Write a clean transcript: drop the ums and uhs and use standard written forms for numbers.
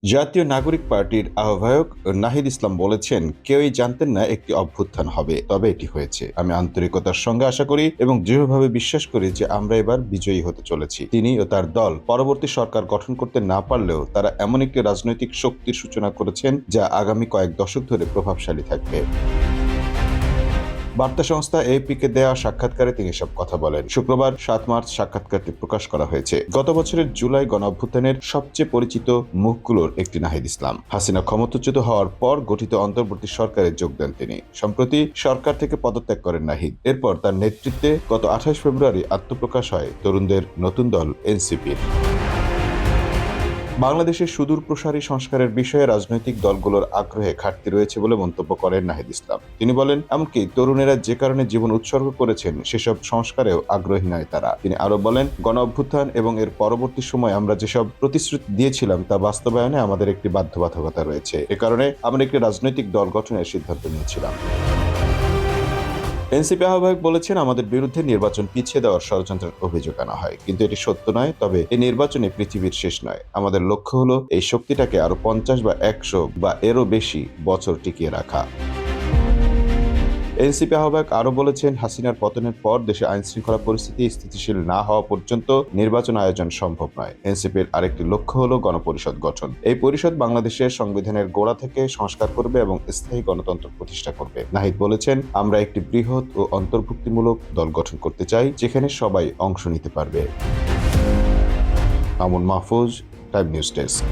জাতীয় নাগরিক পার্টির আহ্বায়ক নাহিদ ইসলাম বলেছেন, কেউই জানতেন না একটি অভ্যুত্থান হবে, তবে এটি হয়েছে। আমি আন্তরিকতার সঙ্গে আশা করি এবং দৃঢ়ভাবে বিশ্বাস করি যে আমরা এবার বিজয়ী হতে চলেছি। তিনি ও তার দল পরবর্তী সরকার গঠন করতে না পারলেও তারা এমন একটি রাজনৈতিক শক্তির সূচনা করেছেন যা আগামী কয়েক দশক ধরে প্রভাবশালী থাকবে। বার্তা সংস্থা এএপি-কে দেয়া সাক্ষাৎকারে তিনি এসব কথা বলেন। শুক্রবার ৭ মার্চ সাক্ষাৎকারটি প্রকাশ করা হয়েছে। গত বছরের জুলাই গণঅভ্যুত্থানের সবচেয়ে পরিচিত মুখগুলোর একটি নাহিদ ইসলাম। হাসিনা ক্ষমতাচ্যুত হওয়ার পর গঠিত অন্তর্বর্তী সরকারে যোগ দেন তিনি। সম্প্রতি সরকার থেকে পদত্যাগ করেন নাহিদ। এরপর তার নেতৃত্বে গত ২৮ ফেব্রুয়ারি আত্মপ্রকাশ হয় তরুণদের নতুন দল এনসিপির। বাংলাদেশের সুদূর প্রসারী সংস্কারের বিষয়ে রাজনৈতিক দলগুলোর আগ্রহে ঘাটতি রয়েছে বলে মন্তব্য করেন নাহিদ ইসলাম। তিনি বলেন, এমনকি তরুণেরা যে কারণে জীবন উৎসর্গ করেছেন সেসব সংস্কারেও আগ্রহী নয় তারা। তিনি আরো বলেন, গণ অভ্যুত্থান এবং এর পরবর্তী সময় আমরা যেসব প্রতিশ্রুতি দিয়েছিলাম তা বাস্তবায়নে আমাদের একটি বাধ্যবাধকতা রয়েছে। এ কারণে আমরা একটি রাজনৈতিক দল গঠনের সিদ্ধান্ত নিয়েছিলাম। এনসিপি আহ্বায়ক বলেছেন, আমাদের বিরুদ্ধে নির্বাচন পিছিয়ে দেওয়ার ষড়যন্ত্রের অভিযোগ আনা হয়, কিন্তু এটি সত্য নয়। তবে এই নির্বাচনে পৃথিবীর শেষ নয়। আমাদের লক্ষ্য হলো এই শক্তিটাকে আরো 50 বা 100 বা এরও বেশি বছর টিকিয়ে রাখা। এনসিপি আহ্বায়ক আরো বলেছেন, হাসিনার পতনের পর দেশে আইনশৃঙ্খলা পরিস্থিতি স্থিতিশীল না হওয়া পর্যন্ত নির্বাচন আয়োজন সম্ভব নয়। এনসিপির আরেকটি লক্ষ্য হলো গণপরিষদ গঠন। এই পরিষদ বাংলাদেশের সংবিধানের গোড়া থেকে সংস্কার করবে এবং স্থায়ী গণতন্ত্র প্রতিষ্ঠা করবে। নাহিদ বলেছেন, আমরা একটি বৃহৎ ও অন্তর্ভুক্তিমূলক দল গঠন করতে চাই, যেখানে সবাই অংশ নিতে পারবে। Mamun Mahfuz, time news desk.